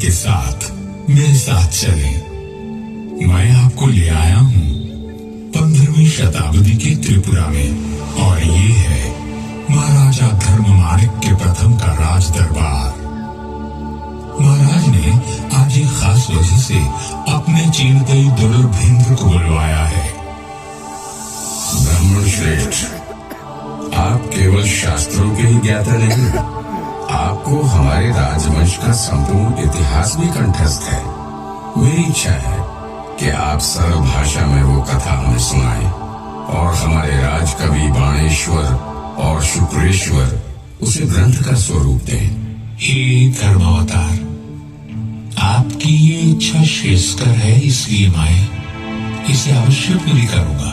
के साथ मेरे साथ चलें। मैं आपको ले आया हूँ 15वीं शताब्दी के त्रिपुरा में और ये है महाराजा धर्ममाणिक के प्रथम का राज दरबार। महाराज ने आज एक खास वजह से अपने चीनतई दुर्लभेंद्र को बुलवाया है। ब्राह्मण श्रेष्ठ, आप केवल शास्त्रों के ही ज्ञाता नहीं, आपको हमारे राजवंश का संपूर्ण इतिहास भी कंठस्थ है। मेरी इच्छा है कि आप सरल भाषा में वो कथा हमें सुनाएं और हमारे राजकवि बाणेश्वर और शुक्रेश्वर उसे ग्रंथ का स्वरूप दें। हे धर्मावतार, आपकी ये इच्छा श्रेयस्कर है, इसलिए मैं इसे अवश्य पूरी करूंगा।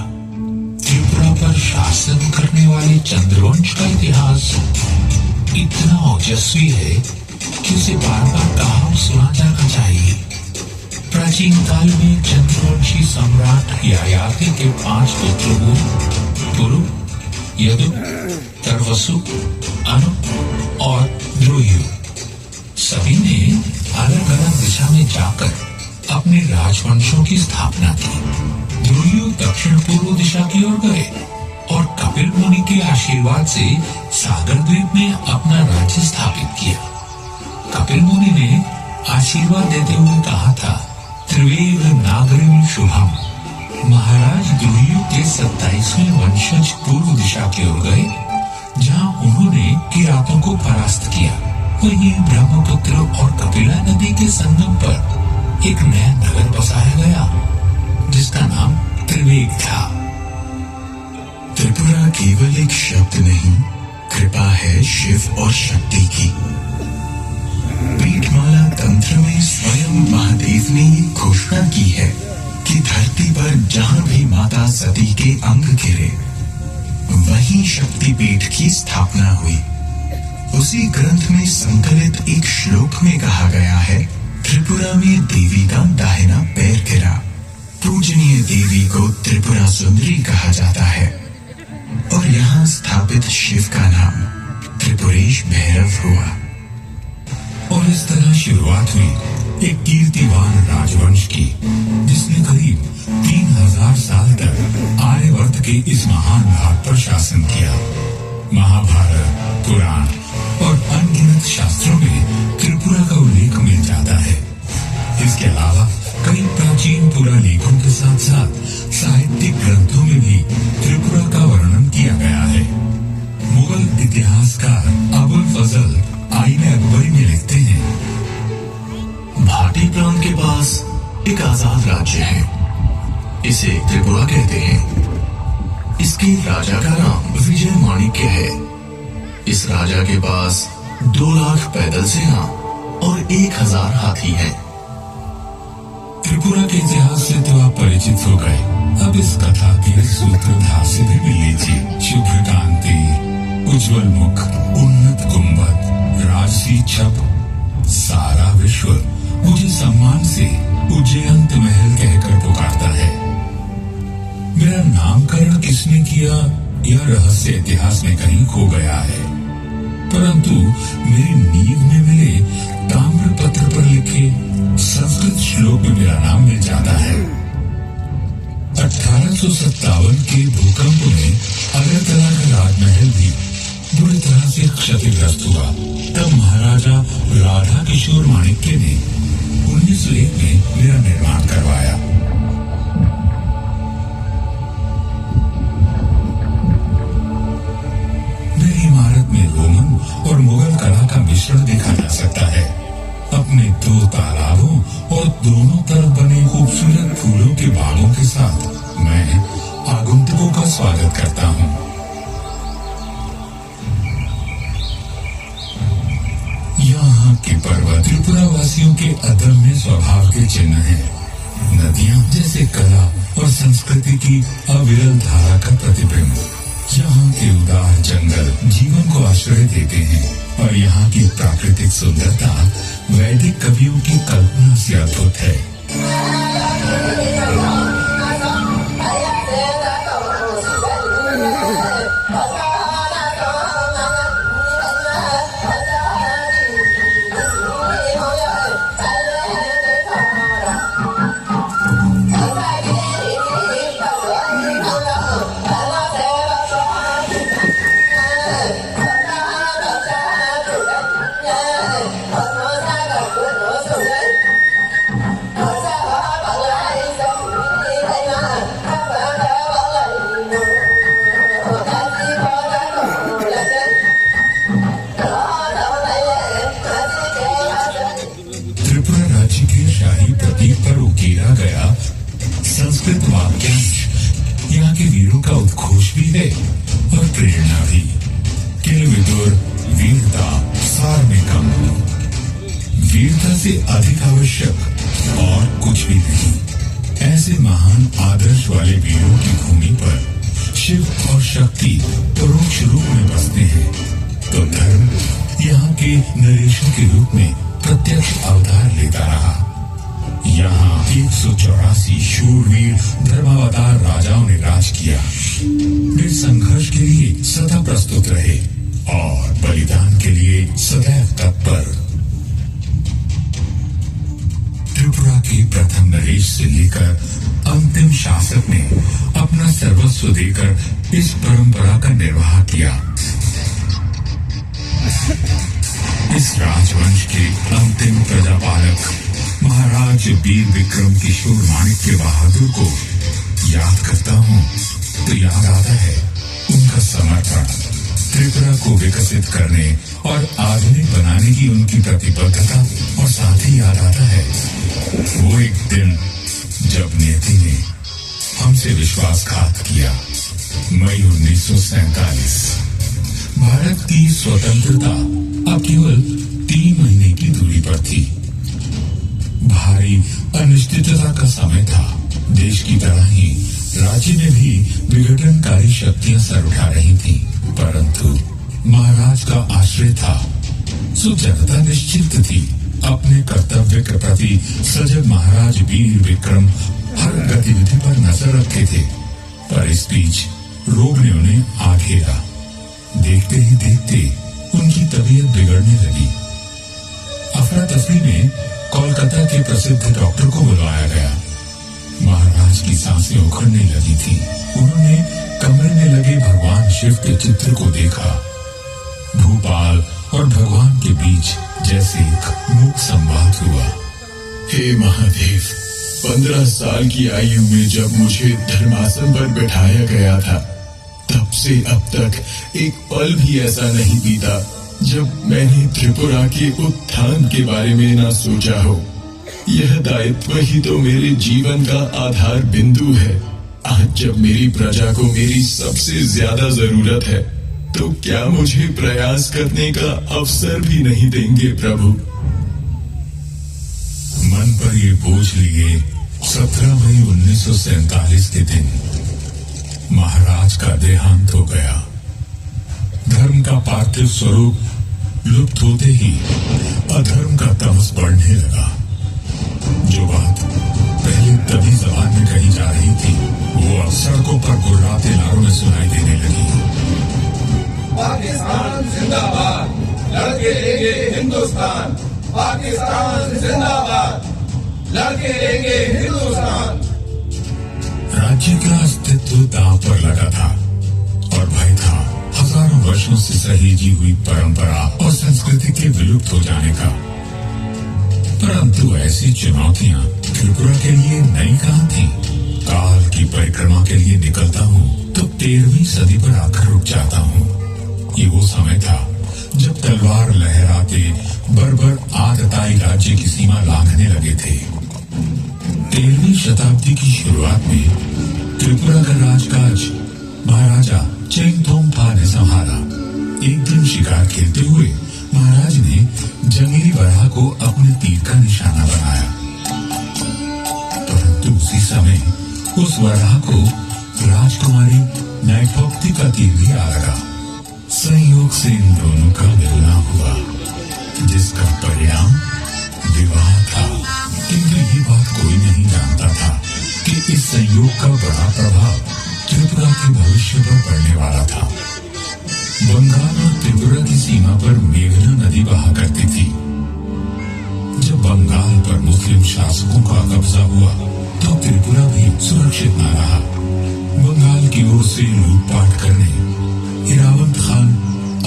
त्रिपुरा पर शासन करने वाले चंद्रवंश का इतिहास इतना ओजस्वी है कि उसे बार बार कहा और सुना जाना चाहिए। प्राचीन काल में चंद्रवंशी सम्राट यायाति के 5 पुत्र हुए, पुरु, यदु, तरवसु, अनु और द्रोयु। सभी ने अलग अलग दिशा में जाकर अपने राजवंशों की स्थापना की। द्रोयु दक्षिण पूर्व दिशा की ओर गए और कपिल मुनि के आशीर्वाद से सागर द्वीप में अपना राज्य स्थापित किया। कपिल मुनि ने आशीर्वाद देते हुए कहा था, त्रिवेद नागरिम शुभम। महाराज द्रोयु के 27वें वंशज पूर्व दिशा की ओर गए, जहाँ उन्होंने किरातों को परास्त किया। वहीं ब्रह्मपुत्र और कपिला नदी के संगम पर एक नया नगर बसाया गया, जिसका नाम त्रिवेद था। त्रिपुरा केवल एक शब्द नहीं, कृपा है शिव और शक्ति की। पीठमाला तंत्र में स्वयं महादेव ने ये घोषणा की है कि धरती पर जहाँ भी माता सती के अंग गिरे, वहीं शक्तिपीठ की स्थापना हुई। उसी ग्रंथ में संकलित एक श्लोक में कहा गया है, त्रिपुरा में देवी का दाहिना पैर गिरा। पूजनीय देवी को त्रिपुरा सुंदरी कहा जाता है और यहाँ स्थापित शिव का नाम त्रिपुरेश भैरव हुआ। और इस तरह शुरुआत हुई एक कीर्तिवान राजवंश की, जिसने करीब 3000 साल तक आर्यवर्त के इस महान भाग पर शासन किया। महाभारत, पुराण और अनगिनत शास्त्रों में त्रिपुरा का उल्लेख मिल जाता है। इसके अलावा कई प्राचीन पुरालेखों के साथ साथ साहित्यिक ग्रंथों में भी त्रिपुरा का वर्णन किया गया है। मुगल इतिहासकार अबुल फजल आईन अकबरी में लिखते हैं, भाटी प्रांत के पास एक आजाद राज्य है, इसे त्रिपुरा कहते हैं। इसके राजा का नाम विजय माणिक्य है। इस राजा के पास 2 लाख पैदल सेना और 1000 हाथी हैं। त्रिपुरा के इतिहास से तो आप परिचित हो गए। अब इस कथा के सूत्रधार से भी मिल लीजिए। शुभ्र कांति, उज्जवल मुख, उन्नत गुंबद, राजसी छप, सारा विश्व मुझे सम्मान से उज्जयंत महल कहकर पुकारता है। मेरा नामकरण किसने किया, यह रहस्य इतिहास में कहीं खो गया है, परंतु मेरी नींव में मिले ताम्र पत्र पर लिखे संस्कृत श्लोक में मेरा नाम मिल जाता है। 1857 के भूकंप में अगरतला का राजमहल भी बुरी तरह से क्षतिग्रस्त हुआ। तब महाराजा राधा किशोर माणिक्य ने 1901 में मेरा निर्माण करवाया। मेरी इमारत में रोमन और मुगल कला का मिश्रण देखा जा सकता है। अपने 2 तालाबों और दोनों तरफ बने खूबसूरत फूलों के बागों के साथ मैं आगंतुकों का स्वागत करता हूँ। यहाँ के पर्वत त्रिपुरा वासियों के अदम्य स्वभाव के चिन्ह हैं। नदियाँ जैसे कला और संस्कृति की अविरल धारा का प्रतिबिंब। यहाँ के उदार जंगल जीवन को आश्रय देते हैं और यहाँ की प्राकृतिक सुंदरता वैदिक कवियों की कल्पना से अद्भुत है। पढ़ा गया संस्कृत वाक्यांश यहाँ के वीरों का उद्घोष भी है और प्रेरणा भी। किल विदुर वीरता सार में कम, वीरता से अधिक आवश्यक और कुछ भी नहीं। ऐसे महान आदर्श वाले वीरों की भूमि पर शिव और शक्ति परोक्ष रूप में बसते हैं, तो धर्म यहाँ के नरेशों के रूप में प्रत्यक्ष अवतार लेता रहा। यहाँ 184 शूरवीर धर्मावतार राजाओं ने राज किया। वे संघर्ष के लिए सदा प्रस्तुत रहे और बलिदान के लिए सदैव तत्पर। त्रिपुरा के प्रथम नरेश से लेकर अंतिम शासक ने अपना सर्वस्व देकर इस परंपरा का निर्वाह किया। इस राजवंश के अंतिम प्रजापालक महाराज वीर विक्रम किशोर माणिक्य बहादुर को याद करता हूँ तो याद आता है उनका समर्पण, त्रिपुरा को विकसित करने और आधुनिक बनाने की उनकी प्रतिबद्धता, और साथ ही याद आता है वो एक दिन जब नियति ने हमसे विश्वासघात किया। मई 1947। भारत की स्वतंत्रता अब केवल 3 महीने की दूरी पर थी। भारी अनिश्चितता का समय था। देश की तरह ही राज्य में भी विघटनकारी शक्तियां सर उठा रही थीं, परंतु महाराज का आश्रय था, सो जनता निश्चित थी। अपने कर्तव्य के प्रति सजग महाराज वीर विक्रम हर गतिविधि पर नजर रखे थे, पर इस बीच रोग ने उन्हें आ घेरा। देखते ही देखते उनकी तबीयत बिगड़ने लगी। अफरा तफरी में कोलकाता के प्रसिद्ध डॉक्टर को बुलवाया गया। महाराज की सांसें उखड़ने लगी थी। उन्होंने कमरे में लगे भगवान शिव के चित्र को देखा। भूपाल और भगवान के बीच जैसे एक मूक संवाद हुआ। हे महादेव, 15 साल की आयु में जब मुझे धर्मासन पर बैठाया गया था, तब से अब तक एक पल भी ऐसा नहीं बीता जब मैंने त्रिपुरा के उत्थान के बारे में ना सोचा हो। यह दायित्व ही तो मेरे जीवन का आधार बिंदु है। आज जब मेरी प्रजा को मेरी सबसे ज्यादा जरूरत है, तो क्या मुझे प्रयास करने का अवसर भी नहीं देंगे प्रभु? मन पर ये बोझ लिए 17 मई 1947 के दिन महाराज का देहांत हो गया। धर्म का पार्थिव स्वरूप लुप्त होते ही अधर्म का तमस बढ़ने लगा। जो बात पहले तभी जबान में कही जा रही थी, वो अब सड़कों पर गुर्राते नारों में सुनाई देने लगी। पाकिस्तान जिंदाबाद, लड़के लेंगे हिंदुस्तान। पाकिस्तान जिंदाबाद, लड़के लेंगे हिंदुस्तान। राज्य का अस्तित्व दांव पर लगा था और भय था हजारों वर्षों से सहेजी हुई परंपरा और संस्कृति के विलुप्त हो जाने का। परंतु ऐसी चुनौतियां त्रिपुरा के लिए नई कहां थी। काल की परिक्रमा के लिए निकलता हूँ तो 13वीं सदी पर आकर रुक जाता हूँ। ये वो समय था जब तलवार लहराते बर्बर आतताई राज्य की सीमा लांघने लगे थे। 13वीं शताब्दी की शुरुआत में त्रिपुरा का राजकाज महाराजा चेंगथोंगफा ने संभाला। एक दिन शिकार खेलते हुए महाराज ने जंगली बराह को अपने तीर का निशाना बनाया, परंतु उसी समय उस बराह को राजकुमारी नाइफोक्ति का तीर भी आ लगा। संयोग से इन दोनों का मिलना हुआ, जिसका परिणाम विवाह था। किंतु ये बात कोई नहीं जानता था कि इस संयोग का बड़ा प्रभाव त्रिपुरा के भविष्य पर पड़ने वाला था। बंगाल और त्रिपुरा की सीमा पर मेघना नदी बहा करती थी। जब बंगाल पर मुस्लिम शासकों का कब्जा हुआ तो त्रिपुरा भी सुरक्षित न रहा। बंगाल की ओर से लूटपाट करने इरावंत खान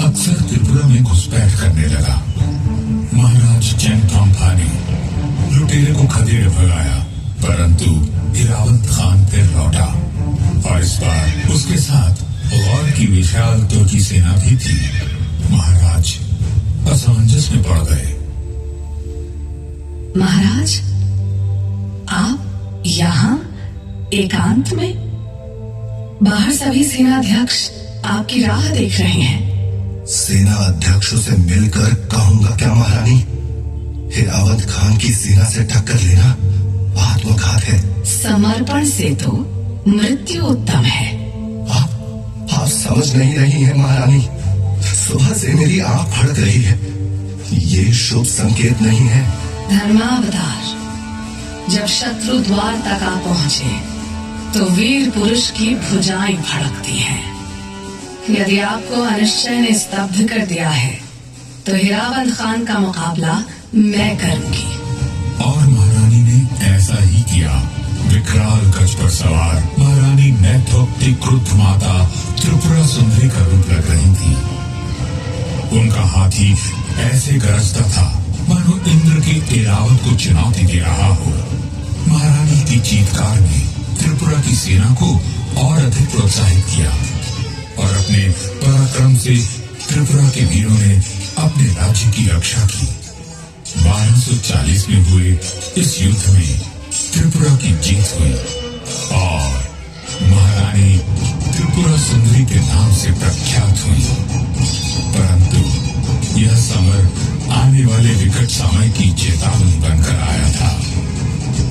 अक्सर त्रिपुरा में घुसपैठ करने लगा। महाराज चेंगथोंगफा ने लुटेरे को खदेड़ भगाया, परंतु इरावंत खान फिर लौटा और इस बार उसके साथ और की विशाल तुर्की सेना भी थी। महाराज असमंजस में पड़ गए। महाराज, आप एकांत में। बाहर सभी सेनाध्यक्ष आपकी राह देख रहे हैं। सेना अध्यक्षों से मिलकर कहूंगा क्या महारानी? हिरावत खान की सेना से टक्कर लेना आत्मघात है। समर्पण से तो मृत्यु उत्तम है। आप समझ नहीं रही हैं महारानी। सुबह से मेरी आंख फड़क रही है। ये शुभ संकेत नहीं है। धर्मावतार, जब शत्रु द्वार तक आ पहुंचे तो वीर पुरुष की भुजाएं भड़कती हैं। यदि आपको अनिश्चय ने स्तब्ध कर दिया है तो हिरावंत खान का मुकाबला मैं करूंगी। और महारानी ने ऐसा ही किया। विकराल गज पर सवार महारानी नैथोक्ति क्रुद्ध माता त्रिपुरा सुंदरी का रूप लग रही थी। उनका हाथी ऐसे गरजता था मानो इंद्र के ऐरावत को चुनौती दे रहा हो। महारानी की चीत्कार ने त्रिपुरा की सेना को और अधिक प्रोत्साहित किया और अपने पराक्रम से त्रिपुरा के वीरों ने अपने राज्य की रक्षा की। 1240 में हुए इस युद्ध में त्रिपुरा की जीत हुई और महारानी त्रिपुरा सुंदरी के नाम से प्रख्यात हुई। परंतु यह समर आने वाले विकट समय की चेतावनी बनकर आया था।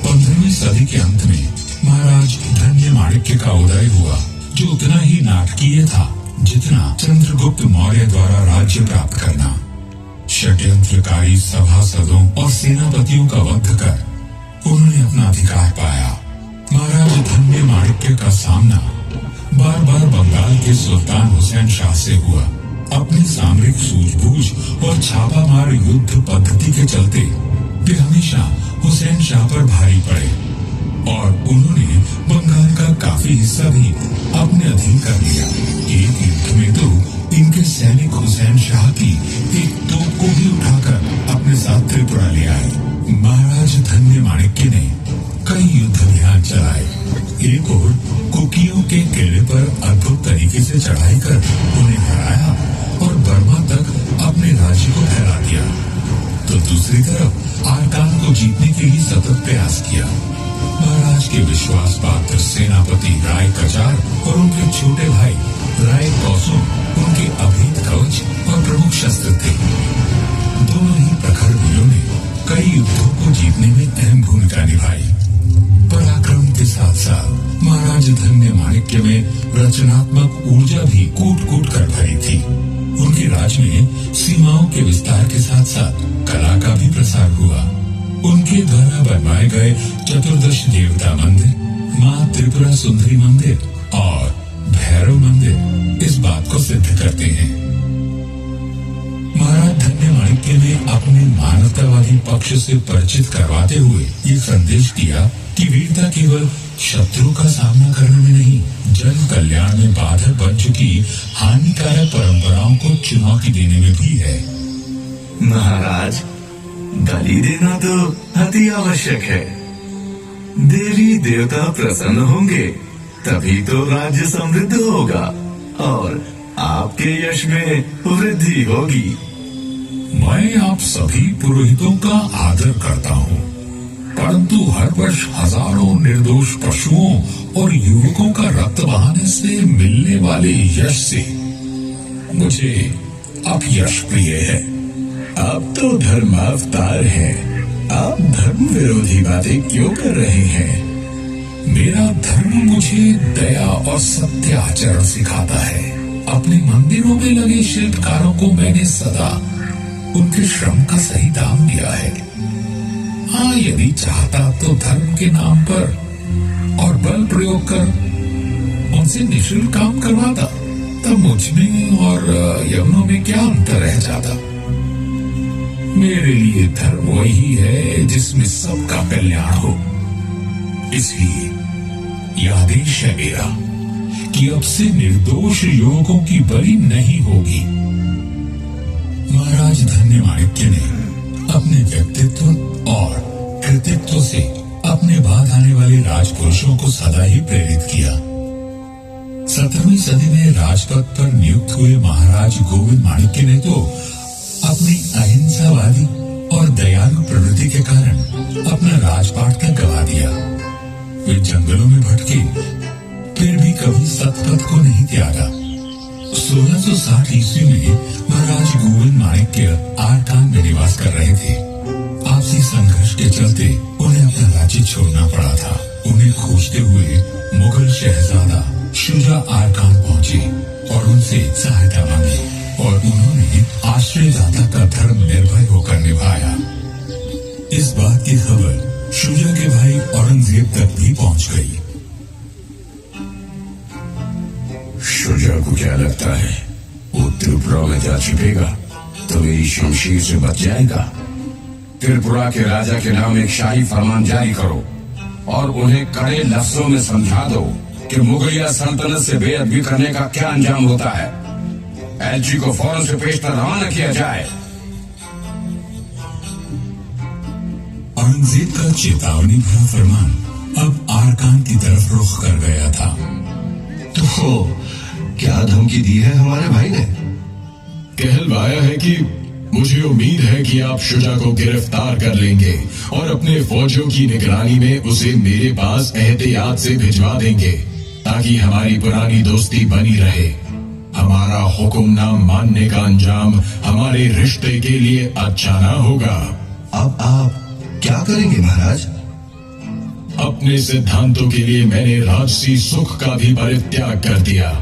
15वीं सदी के अंत में महाराज धन्य माणिक्य का उदय हुआ, जो उतना ही नाटकीय था जितना चंद्रगुप्त मौर्य द्वारा राज्य प्राप्त करना। षड्यंत्रकारी सभासदों और सेनापतियों का वध कर उन्होंने अपना अधिकार पाया। महाराज धन्य माणिक्य का सामना बार बार बंगाल के सुल्तान हुसैन शाह से हुआ। अपनी सामरिक सूझबूझ और छापामार युद्ध पद्धति के चलते वे हमेशा हुसैन शाह पर भारी पड़े और उन्होंने बंगाल का काफी हिस्सा भी अपने अधीन कर लिया। एक युद्ध में तो इनके सैनिक हुसैन शाह की एक तोप को भी उठाकर अपने साथ त्रिपुरा ले आए। महाराज धन्य माणिक्य ने कई युद्ध अभियान चलाए। एक और कुकियों के किले पर अद्भुत तरीके से चढ़ाई कर उन्हें हराया और बर्मा तक अपने राज्य को फैला दिया, तो दूसरी तरफ आरकान को जीतने के लिए सतत प्रयास किया। महाराज के विश्वास पात्र सेनापति राय कचार और उनके छोटे भाई राय कौसुम उनके अभेद कवच और प्रमुख शस्त्र थे। दोनों ही प्रखर वीरों ने कई युद्धों को जीतने में अहम भूमिका निभाई। पराक्रम के साथ साथ महाराज धन्य माणिक्य में रचनात्मक ऊर्जा भी कूट कूट कर भरी थी। उनके राज में सीमाओं के विस्तार के साथ साथ कला का भी प्रसार हुआ। उनके द्वारा बनवाए गए 14 देवता मंदिर, माँ त्रिपुरा सुंदरी मंदिर और भैरव मंदिर इस बात को सिद्ध करते हैं। महाराज धन्य माणिक्य ने अपने मानवतावादी पक्ष से परिचित करवाते हुए ये संदेश दिया कि वीरता केवल शत्रु का सामना करने में नहीं, जन कल्याण में बाधक बन चुकी हानिकारक परंपराओं को चुनौती देने में भी है। महाराज, बलि देना तो अति आवश्यक है। देवी देवता प्रसन्न होंगे तभी तो राज्य समृद्ध होगा और आपके यश में वृद्धि होगी। मैं आप सभी पुरोहितों का आदर करता हूँ, परंतु हर वर्ष हजारों निर्दोष पशुओं और युवकों का रक्त बहाने से मिलने वाले यश से मुझे अपयश प्रिय है। आप तो धर्मावतार हैं, आप धर्म विरोधी बातें क्यों कर रहे हैं? मेरा धर्म मुझे दया और सत्य आचरण सिखाता है। अपने मंदिरों में लगे शिल्पकारों को मैंने सदा उनके श्रम का सही दाम दिया है। हाँ, यदि चाहता तो धर्म के नाम पर और बल प्रयोग कर उनसे निःशुल्क काम करवाता, तब मुझ में और यवनों में क्या अंतर रह जाता। मेरे लिए धर्म वही है जिसमें सबका कल्याण हो। इसलिए यह आदेश है मेरा कि अब से निर्दोष युवकों की बलि नहीं होगी। महाराज धन्य माणिक्य ने अपने व्यक्तित्व और कृतित्व से अपने बाद आने वाले राजपुरुषों को सदा ही प्रेरित किया। 17वीं सदी में राजपद पर नियुक्त हुए महाराज गोविंद माणिक्य ने तो अपनी अहिंसावादी और दयालु प्रवृत्ति के कारण अपना राजपाट तक गवा दिया। वे जंगलों में भटके थे, फिर भी कभी सतपथ को नहीं त्यागा। 1660 ईस्वी में महाराज गोविंद माणिक्य आरकान में निवास कर रहे थे। आपसी संघर्ष के चलते उन्हें अपना राज्य छोड़ना पड़ा था। उन्हें खोजते हुए मुगल शहजादा शुजा आरकान पहुंचे और उनसे सहायता मांगी और उन्होंने आश्रयदाता का धर्म निर्भय होकर निभाया। इस बात की खबर शुजा के भाई औरंगजेब तक भी पहुंच गई। शुजा को क्या लगता है वो त्रिपुरा में जा छिपेगा तो मेरी शमशीर से बच जाएगा? त्रिपुरा के राजा के नाम एक शाही फरमान जारी करो और उन्हें कड़े लफ्जों में समझा दो कि मुगलिया सल्तनत से बेअदबी करने का क्या अंजाम होता है। एलची को फौरन से पेश कर रवाना किया जाए। औरंगजेब का चेतावनी भरा फरमान अब आरकान की तरफ रुख कर गया था। तो क्या धमकी दी है हमारे भाई ने? कहलवाया है कि मुझे उम्मीद है कि आप शुजा को गिरफ्तार कर लेंगे और अपने फौजियों की निगरानी में उसे मेरे पास एहतियात से भिजवा देंगे ताकि हमारी पुरानी दोस्ती बनी रहे। हमारा हुक्म न मानने का अंजाम हमारे रिश्ते के लिए अच्छा ना होगा। अब आप क्या करेंगे महाराज? अपने सिद्धांतों के लिए मैंने राजसी सुख का भी परित्याग कर दिया।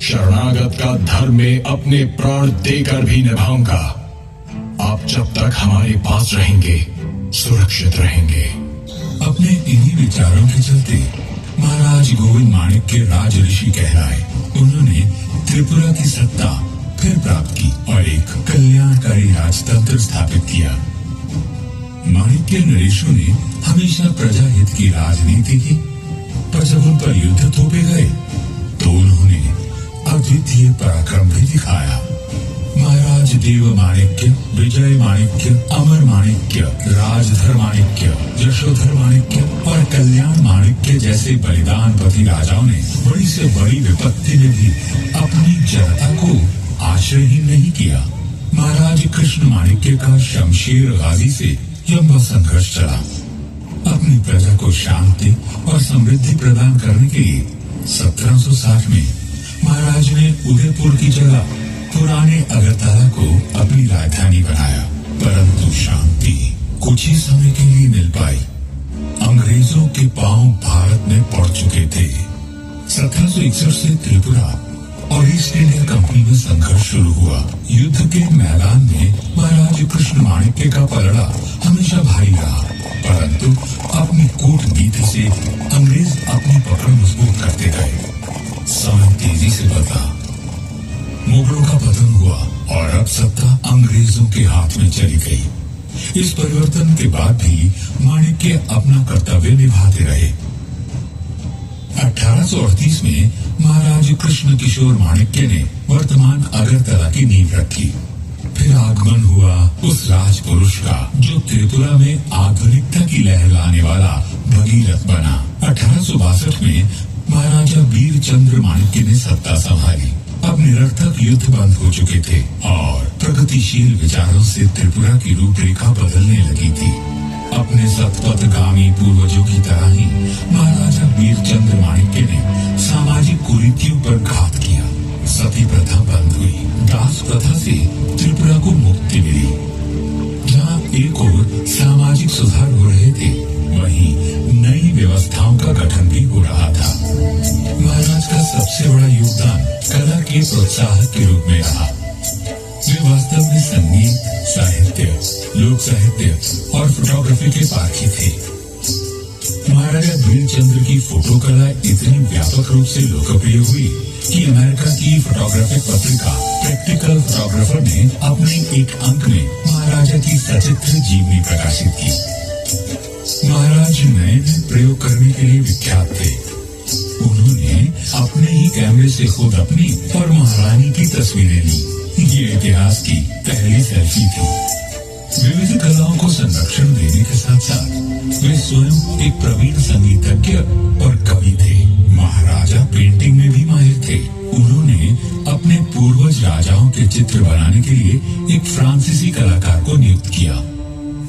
शरणागत का धर्म में अपने प्राण देकर भी निभाऊंगा। आप जब तक हमारे पास रहेंगे सुरक्षित रहेंगे। अपने इन्हीं विचारों के चलते महाराज गोविंद माणिक्य राज ऋषि कहलाए। उन्होंने त्रिपुरा की सत्ता फिर प्राप्त की और एक कल्याणकारी राजतंत्र स्थापित किया। माणिक्य नरेशों ने हमेशा प्रजा हित की राजनीति की, पर जब उन पर युद्ध थोपे गए तो उन्होंने अद्वितीय पराक्रम भी दिखाया। महाराज देव माणिक्य, विजय माणिक्य, अमर माणिक्य, राजधर माणिक्य, यशोधर माणिक्य और कल्याण माणिक्य जैसे बलिदानपति राजाओं ने बड़ी से बड़ी विपत्ति में भी अपनी जनता को आश्रयहीन नहीं किया। महाराज कृष्ण माणिक्य का शमशेर गाजी से लंबा संघर्ष चला। अपनी प्रजा को शांति और समृद्धि प्रदान करने के लिए 1760 में महाराज ने उदयपुर की जगह पुराने अगरतला को अपनी राजधानी बनाया, परंतु शांति कुछ ही समय के लिए मिल पाई। अंग्रेजों के पांव भारत में पड़ चुके थे। 1761 से त्रिपुरा और ईस्ट इंडिया कंपनी में संघर्ष शुरू हुआ। युद्ध के मैदान में महाराज कृष्ण माणिक्य का पलड़ा हमेशा भारी रहा, परंतु अपनी कूटनीति से अंग्रेज अपनी पकड़ मजबूत करते गए। समय तेजी से बदला, मुगलों का पतन हुआ और अब सत्ता अंग्रेजों के हाथ में चली गई। इस परिवर्तन के बाद भी माणिक्य अपना कर्तव्य निभाते रहे। 1838 में महाराज कृष्ण किशोर माणिक्य ने वर्तमान अगरतला की नींव रखी। फिर आगमन हुआ उस राजपुरुष का जो त्रिपुरा में आधुनिकता की लहर लाने वाला भगीरथ बना। 1862 में महाराजा वीर चंद्र माणिक्य ने सत्ता संभाली। अब निरर्थक युद्ध बंद हो चुके थे और प्रगतिशील विचारों से त्रिपुरा की रूपरेखा बदलने लगी थी। अपने सतपथगामी पूर्वजों की तरह ही महाराजा वीर चंद्र माणिक्य ने सामाजिक कुरीतियों पर घात किया। सती प्रथा बंद हुई। दास प्रथा से त्रिपुरा को मुक्ति मिली। जहाँ एक ओर सामाजिक सुधार हो रहे थे, वहीं नई व्यवस्थाओं का गठन भी हो रहा था। महाराज का सबसे बड़ा योगदान कला के प्रोत्साहक के रूप में रहा। वे वास्तव में संगीत, साहित्य, लोक साहित्य और फोटोग्राफी के पारखी थे। महाराजा वीरचंद्र की फोटो कला इतनी व्यापक रूप से लोकप्रिय हुई कि अमेरिका की फोटोग्राफिक पत्रिका प्रैक्टिकल फोटोग्राफर ने अपने एक अंक में महाराजा की सचित्र जीवनी प्रकाशित की। महाराज नए नए प्रयोग करने के लिए विख्यात थे। उन्होंने अपने ही कैमरे से खुद अपनी और महारानी की तस्वीरें ली। ये इतिहास की पहली सेल्फी थी। विविध कलाओं को संरक्षण देने के साथ साथ वे स्वयं एक प्रवीण संगीतज्ञ और कवि थे। महाराजा पेंटिंग में भी माहिर थे। उन्होंने अपने पूर्वज राजाओं के चित्र बनाने के लिए एक फ्रांसीसी कलाकार को नियुक्त किया।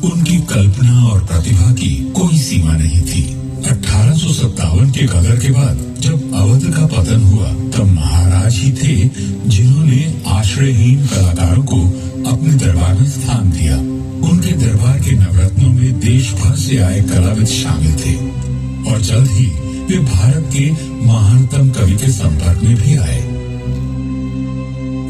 उनकी कल्पना और प्रतिभा की कोई सीमा नहीं थी। 1857 के गदर के बाद जब अवध का पतन हुआ, तब महाराज ही थे जिन्होंने आश्रयहीन कलाकारों को अपने दरबार में स्थान दिया। उनके दरबार के नवरत्नों में देश भर से आए कलाविद शामिल थे और जल्द ही वे भारत के महानतम कवि के संपर्क में भी आए।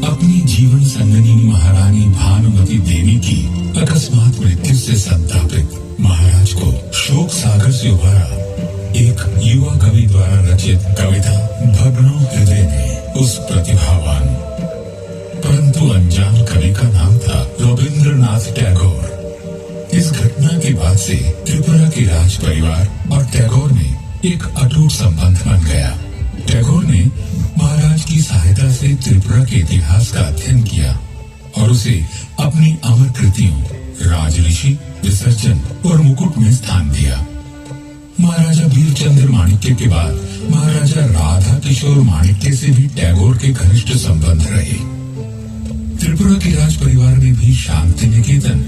अपनी जीवन संगनी महारानी भानुमती देवी की अकस्मात मृत्यु से संतापित महाराज को शोक सागर से उभरा एक युवा कवि द्वारा रचित कविता भग्नों हृदय ने उस प्रतिभावान परंतु अनजान कवि का नाम था रविंद्रनाथ टैगोर। इस घटना के बाद से त्रिपुरा के राज परिवार और टैगोर में एक अटूट संबंध बन गया। टैगोर ने महाराज की सहायता से त्रिपुरा के इतिहास का अध्ययन किया और उसे अपनी अमर कृतियों राजऋषि, विसर्जन और मुकुट में स्थान दिया। महाराजा वीरचंद्र माणिक्य के बाद महाराजा राधा किशोर माणिक्य से भी टैगोर के घनिष्ठ संबंध रहे। त्रिपुरा के राज परिवार ने भी शांति निकेतन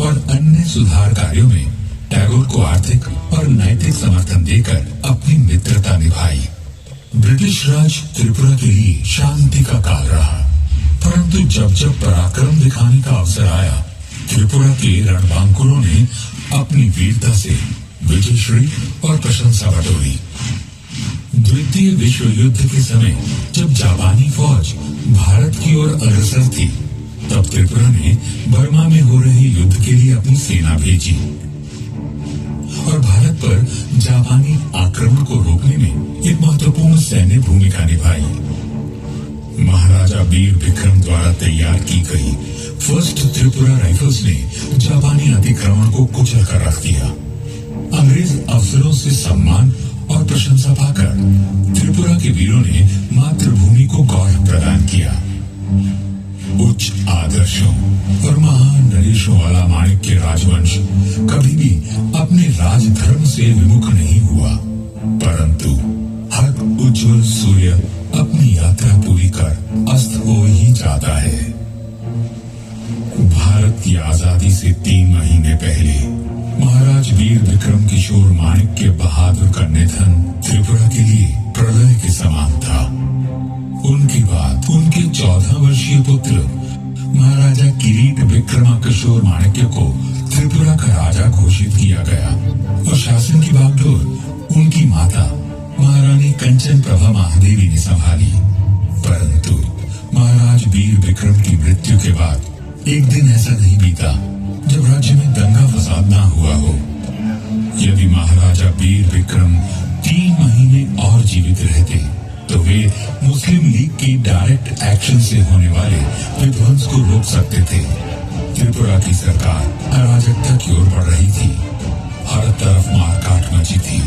और अन्य सुधार कार्यों में टैगोर को आर्थिक और नैतिक समर्थन देकर अपनी मित्रता निभाई। ब्रिटिश राज त्रिपुरा के लिए शांति का काल रहा, परंतु जब जब पराक्रम दिखाने का अवसर आया, त्रिपुरा के रणबांकुरों ने अपनी वीरता से विजयश्री और प्रशंसा बटोरी। द्वितीय विश्व युद्ध के समय जब जापानी फौज भारत की ओर अग्रसर थी, तब त्रिपुरा ने बर्मा में हो रहे युद्ध के लिए अपनी सेना भेजी और भारत पर जापानी आक्रमण को रोकने में एक महत्वपूर्ण सैन्य भूमिका निभाई। महाराजा वीर विक्रम द्वारा तैयार की गई फर्स्ट त्रिपुरा राइफल्स ने जापानी अतिक्रमण को कुचल कर रख दिया। अंग्रेज अफसरों से सम्मान और प्रशंसा पाकर त्रिपुरा के वीरों ने मातृभूमि को गौरव प्रदान किया। उच्च आदर्शों और महान नरेशों वाला माणिक्य राजवंश कभी भी अपने राजधर्म से विमुख नहीं हुआ, परंतु हर उज्जवल सूर्य अपनी यात्रा पूरी कर अस्त हो ही जाता है। भारत की आजादी से 3 महीने पहले महाराज वीर विक्रम किशोर माणिक्य बहादुर का निधन त्रिपुरा के लिए प्रलय के समान था। उनके बाद उनके 14 वर्षीय पुत्र महाराजा किरीट विक्रमा किशोर माणिक्य को त्रिपुरा का राजा घोषित किया गया और शासन की बागडोर उनकी माता महारानी कंचन प्रभा महादेवी ने संभाली। परंतु महाराज वीर विक्रम की मृत्यु के बाद एक दिन ऐसा नहीं बीता जब राज्य में दंगा फसाद ना हुआ हो। यदि महाराजा वीर विक्रम 3 महीने और जीवित रहते तो वे मुस्लिम लीग की डायरेक्ट एक्शन से होने वाले विध्वंस को रोक सकते थे। त्रिपुरा की सरकार अराजकता की ओर बढ़ रही थी, हर तरफ मारकाट मची थी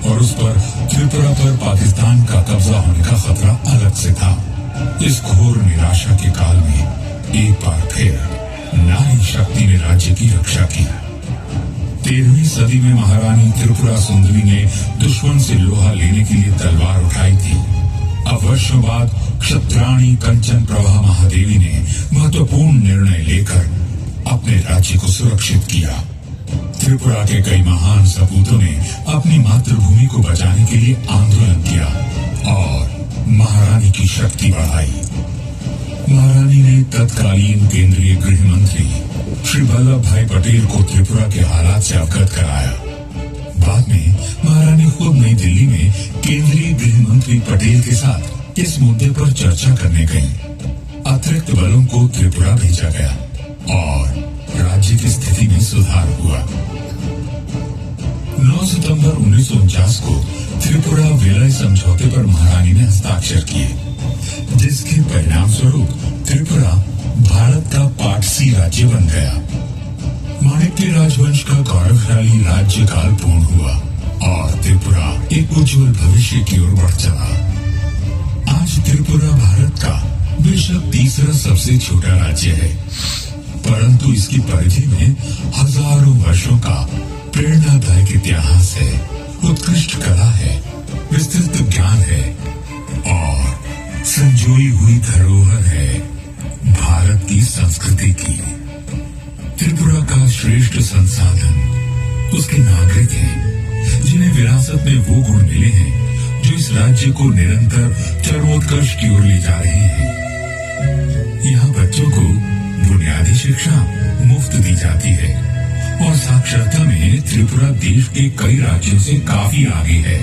और उस पर त्रिपुरा पर पाकिस्तान का कब्जा होने का खतरा अलग से था। इस घोर निराशा के काल में एक बार फिर नारी शक्ति ने राज्य की रक्षा की। 13वीं सदी में महारानी त्रिपुरा सुंदरी ने दुश्मन से लोहा लेने के लिए तलवार उठाई थी। अब वर्षों बाद क्षत्राणी कंचन प्रभा महादेवी ने महत्वपूर्ण निर्णय लेकर अपने राज्य को सुरक्षित किया। त्रिपुरा के कई महान सपूतों ने अपनी मातृभूमि को बचाने के लिए आंदोलन किया और महारानी की शक्ति बढ़ाई। महारानी ने तत्कालीन केंद्रीय गृह मंत्री श्री वल्लभ भाई पटेल को त्रिपुरा के हालात से अवगत कराया। बाद में महारानी खुद नई दिल्ली में केंद्रीय गृह मंत्री पटेल के साथ इस मुद्दे पर चर्चा करने गईं। अतिरिक्त बलों को त्रिपुरा भेजा गया और राज्य की स्थिति में सुधार हुआ। 9 सितंबर 1949 को त्रिपुरा विलय समझौते पर महारानी ने हस्ताक्षर किए, जिसके परिणाम स्वरूप त्रिपुरा भारत का पार्ट सी राज्य बन गया। माणिक्य राजवंश का गौरवशाली राज्य काल पूर्ण हुआ और त्रिपुरा एक उज्जवल भविष्य की ओर बढ़ चला। आज त्रिपुरा भारत का बेशक तीसरा सबसे छोटा राज्य है, परंतु इसकी परिधि में हजारों वर्षों का प्रेरणादायक इतिहास है, उत्कृष्ट कला है, विस्तृत ज्ञान है और संजोई हुई धरोहर है भारत की संस्कृति की। त्रिपुरा का श्रेष्ठ संसाधन उसके नागरिक हैं, जिन्हें विरासत में वो गुण मिले हैं जो इस राज्य को निरंतर चरमोत्कर्ष की ओर ले जा रहे हैं। यहाँ बच्चों को बुनियादी शिक्षा मुफ्त दी जाती है और साक्षरता में त्रिपुरा देश के कई राज्यों से काफी आगे है।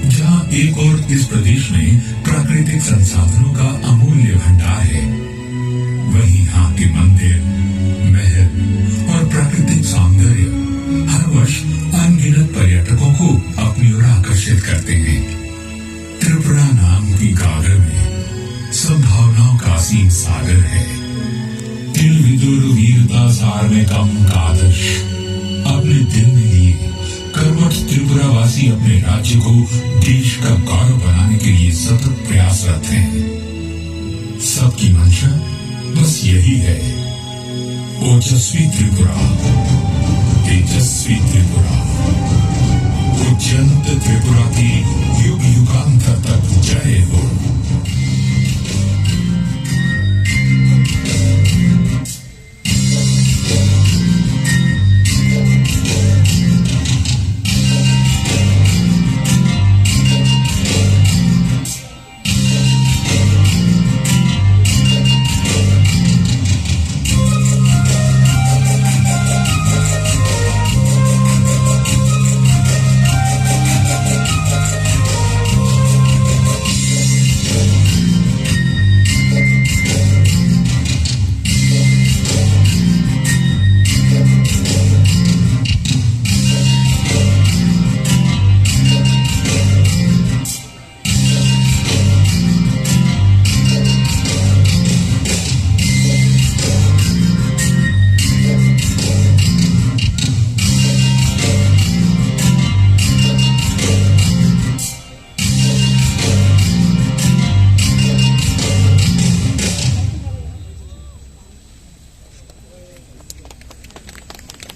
जहाँ एक और इस प्रदेश में प्राकृतिक संसाधनों का अमूल्य भंडार है, वहीं यहाँ के मंदिर, महल और प्राकृतिक सौंदर्य हर वर्ष अनगिनत पर्यटकों को अपनी ओर आकर्षित करते हैं। त्रिपुरा नाम की गागर में संभावनाओं का असीम सागर है। तिल विदुर वीरता सार में कम कादश अपने दिल में लिए कर्मठ त्रिपुरावासी अपने राज्य को देश का गौरव बनाने के लिए सतत प्रयासरत हैं। सबकी मंशा बस यही है, ओजस्वी त्रिपुरा, तेजस्वी त्रिपुरा, उज्जयंत त्रिपुरा की युग युगांतर तक जय हो।